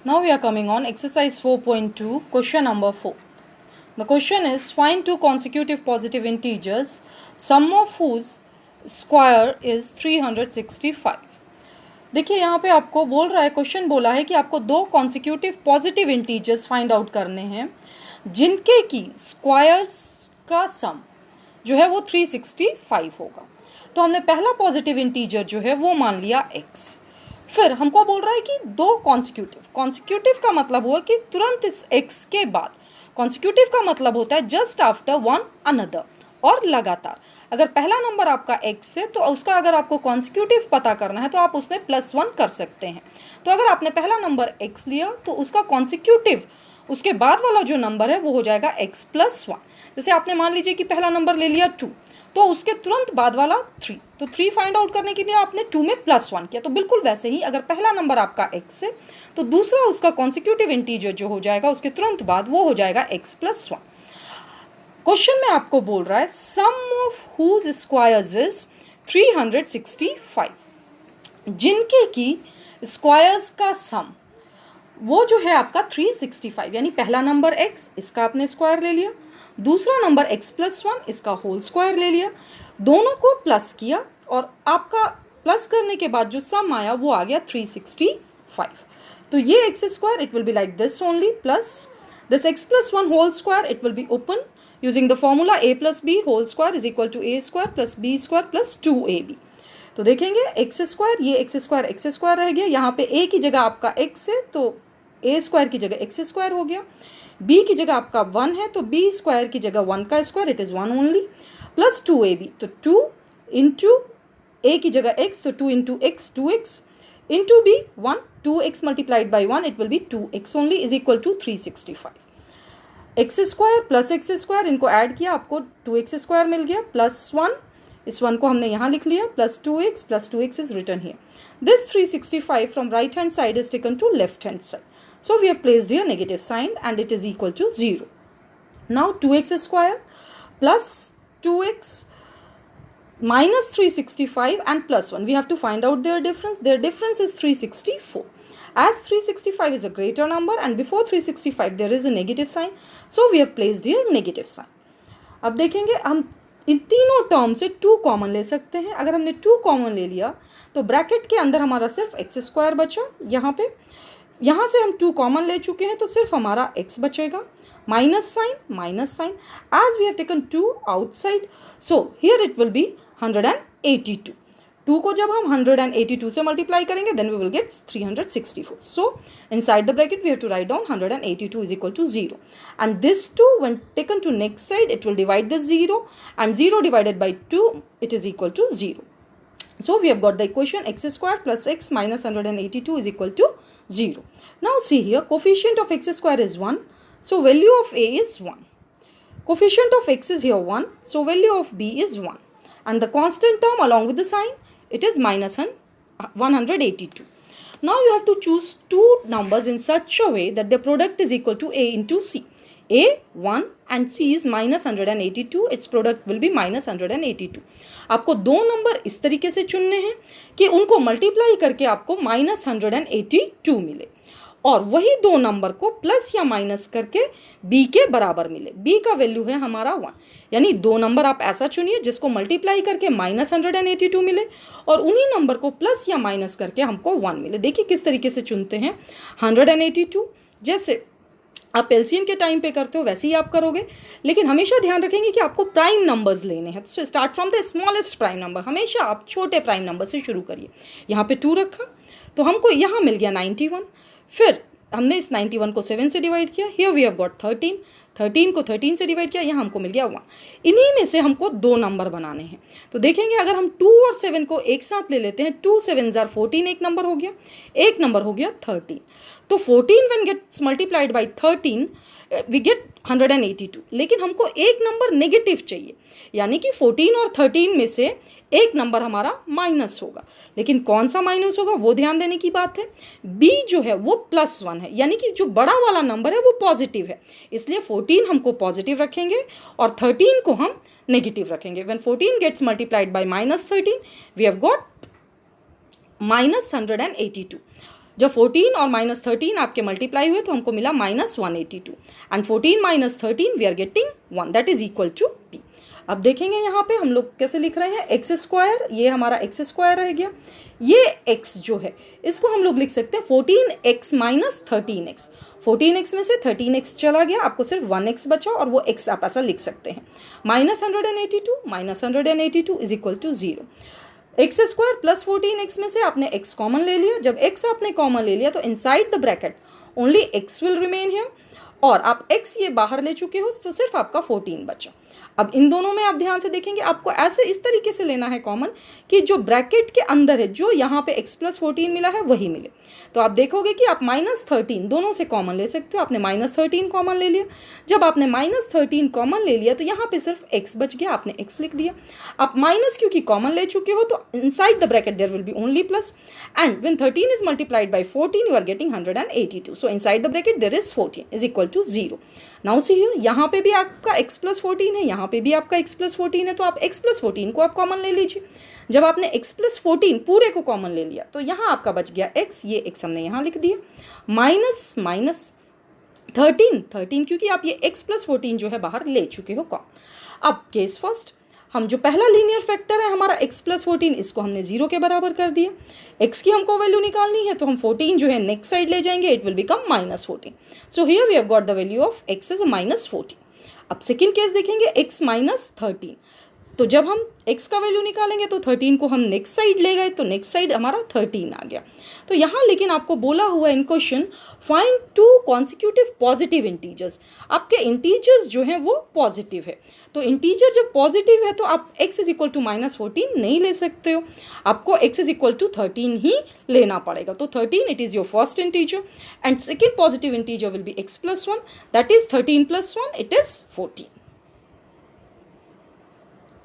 Now we are coming on exercise 4.2, question number 4. The question is, find two consecutive positive integers, sum of whose square is 365. देखिए यहाँ पे आपको बोल रहा है, क्वेश्चन बोला है कि आपको दो consecutive positive integers find out करने हैं जिनके की स्क्वायर्स का सम जो है वो 365 होगा। तो हमने पहला पॉजिटिव इंटीजर जो है वो मान लिया x। फिर हमको बोल रहा है कि दो कॉन्सिक्यूटिव का मतलब हुआ कि तुरंत इस x के बाद, कॉन्सिक्यूटिव का मतलब होता है जस्ट आफ्टर वन अनदर और लगातार। अगर पहला नंबर आपका x है तो उसका अगर आपको कॉन्सिक्यूटिव पता करना है तो आप उसमें +1 कर सकते हैं। तो अगर आपने पहला नंबर x लिया तो उसका कॉन्सिक्यूटिव उसके बाद वाला जो नंबर है वो हो जाएगा x + 1। जैसे आपने मान लीजिए कि पहला नंबर ले लिया 2, तो उसके तुरंत बाद वाला 3, तो 3 फाइंड आउट करने के लिए आपने 2 में +1 किया। तो बिल्कुल वैसे ही अगर पहला नंबर आपका x है तो दूसरा उसका कॉन्सिक्यूटिव इंटीजर जो हो जाएगा उसके तुरंत बाद वो हो जाएगा x + 1। क्वेश्चन में आपको बोल रहा है सम ऑफ हुज स्क्वायर्स इज 365, जिनके की स्क्वायर्स का सम वो जो है आपका 365, यानी पहला नंबर x, इसका आपने स्क्वायर ले लिया, दूसरा नंबर x + 1, इसका होल स्क्वायर ले लिया, दोनों को प्लस किया और आपका प्लस करने के बाद जो सम आया वो आ गया 365। तो ये x² it will be like this only, plus this x + 1 whole square it will be open using the formula a + b whole square is equal to a² + b² + 2ab। तो देखेंगे x², ये x² रह गया, यहाँ पे a की जगह आपका x है तो a² की जगह x² हो गया, b की जगह आपका 1 है तो b² की जगह 1 का square it is 1 only, plus 2ab, तो 2 इंटू a की जगह x तो 2 into x 2x into b 1, 2x multiplied by 1 it will be 2x only is equal to 365। x² plus x², इनको ऐड किया आपको 2x² मिल गया, प्लस 1, इस 1 को हमने यहाँ लिख लिया, plus 2x is written here. This 365 from right hand side is taken to left hand side. So we have placed here negative sign and it is equal to 0. Now 2x² plus 2x minus 365 and plus 1. We have to find out their difference. Their difference is 364. As 365 is a greater number and before 365 there is a negative sign. So we have placed here negative sign. अब देखेंगे हम इन तीनों term से 2 common ले सकते हैं। अगर हमने 2 कॉमन ले लिया तो ब्रैकेट के अंदर हमारा सिर्फ x² बचा, यहाँ पे यहाँ से हम 2 कॉमन ले चुके हैं तो सिर्फ हमारा x बचेगा, minus sign as we have taken 2 outside, so here it will be 182। 2 को जब हम 182 से मल्टीप्लाई करेंगे then we will get 364। So inside the bracket we have to write down 182 is equal to 0, and this 2 when taken to next side it will divide this 0, and 0 divided by 2 it is equal to 0. So we have got the equation x² plus x minus 182 is equal to 0. Now see here, coefficient of x² is 1, so value of a is 1. Coefficient of x is here 1, so value of b is 1, and the constant term along with the sign it is minus 182. Now you have to choose two numbers in such a way that their product is equal to a into c. a 1 and c is minus 182, its product will be minus 182. आपको दो number इस तरीके से चुनने हैं कि उनको multiply करके आपको minus 182 मिले और वही दो नंबर को प्लस या माइनस करके b के बराबर मिले। b का वैल्यू है हमारा 1, यानी दो नंबर आप ऐसा चुनिए जिसको मल्टीप्लाई करके minus 182 मिले और उन्हीं नंबर को प्लस या माइनस करके हमको 1 मिले। देखिए किस तरीके से चुनते हैं, 182 जैसे आप एलसीएम के टाइम पे करते हो वैसे ही आप करोगे, लेकिन हमेशा ध्यान रखेंगे कि आपको प्राइम नंबर्स लेने हैं। तो start from the smallest prime number, हमेशा आप छोटे प्राइम नंबर से शुरू करिए। यहाँ पे 2 रखा तो हमको यहाँ मिल गया 91, फिर हमने इस 91 को 7 से डिवाइड किया, हियर वी हैव गॉट 13 को 13 से डिवाइड किया, यहाँ हमको मिल गया 1। इन्हीं में से हमको 2 नंबर बनाने हैं। तो देखेंगे अगर हम 2 और 7 को एक साथ ले लेते हैं, 2 7 जार 14 एक नंबर हो गया, एक नंबर हो गया 13। तो 14 when gets multiplied by 13 we get 182, लेकिन हमको एक नंबर नेगेटिव चाहिए, यानी कि 14 और 13 में से एक नंबर हमारा माइनस होगा, लेकिन कौन सा माइनस होगा वो ध्यान देने की बात है। b जो है वो +1 है, यानी कि जो बड़ा वाला नंबर है वो पॉजिटिव है, इसलिए 14 हमको पॉजिटिव रखेंगे और 13 को हम नेगेटिव रखेंगे। When 14 gets multiplied by -13 we have got -182। जब 14 और माइनस 13 आपके मल्टीप्लाई हुए तो हमको मिला -182 and 14 minus 13 we are getting 1 that is equal to p। अब देखेंगे यहाँ पे हम लोग कैसे लिख रहे हैं, एक्स स्क्वायर, ये हमारा एक्स स्क्वायर रह गया, ये x जो है इसको हम लोग लिख सकते हैं 14x माइनस 13x। 14x में से 13x चला गया, आपको सिर्फ 1x बचा और वो x आप ऐसा लिख सकते हैं। -182 is equal to 0। X square plus 14x में से आपने x कॉमन ले लिया, जब x आपने कॉमन ले लिया तो inside the bracket only x will remain here, और आप x ये बाहर ले चुके हो तो सिर्फ आपका 14 बचा। अब इन दोनों में आप ध्यान से देखेंगे, आपको ऐसे इस तरीके से लेना है कॉमन कि जो ब्रैकेट के अंदर है, जो यहाँ पे x प्लस 14 मिला है वही मिले। तो आप देखोगे कि आप -13 दोनों से कॉमन ले सकते हो। आपने -13 कॉमन ले लिया, जब आपने -13 कॉमन ले लिया तो यहाँ पे सिर्फ x बच गया, आपने x लिख दिया। आप माइनस क्योंकि कॉमन ले चुके हो तो inside the bracket there will be only plus, and when 13 is multiplied by 14 you are getting 182, so inside the bracket there is 14 is equal to 0। Now see here, यहाँ पे भी आपका x प्लस 14 है, यहाँ पे भी आपका x प्लस 14 है, तो आप x प्लस 14 को आप कॉमन ले लीजिए। जब आपने x प्लस 14 पूरे को कॉमन ले लिया तो यहाँ आपका बच गया x, ये x हमने यहाँ लिख दिया, माइनस 13 क्योंकि आप ये x प्लस 14 जो है बाहर ले चुके हो कॉमन। अब केस फर्स्ट, हम जो पहला लीनियर फैक्टर है हमारा x प्लस 14, इसको हमने 0 के बराबर कर दिया। x की हमको वैल्यू निकालनी है तो हम 14 जो है नेक्स्ट साइड ले जाएंगे, it will become -14। So here we have got the value of x is -14। अब सेकेंड केस देखेंगे, x माइनस 13, तो जब हम x का वैल्यू निकालेंगे तो 13 को हम नेक्स्ट साइड ले गए तो नेक्स्ट साइड हमारा 13 आ गया। तो यहाँ लेकिन आपको बोला हुआ in question find 2 consecutive positive integers, आपके इंटीजर्स जो हैं वो पॉजिटिव है। तो इंटीजर जब पॉजिटिव है तो आप x इज इक्वल टू -14 नहीं ले सकते हो, आपको x इज इक्वल टू 13 ही लेना पड़ेगा। तो 13 it is your first integer and second positive integer will be x plus 1, that is 13 plus 1 it is 14।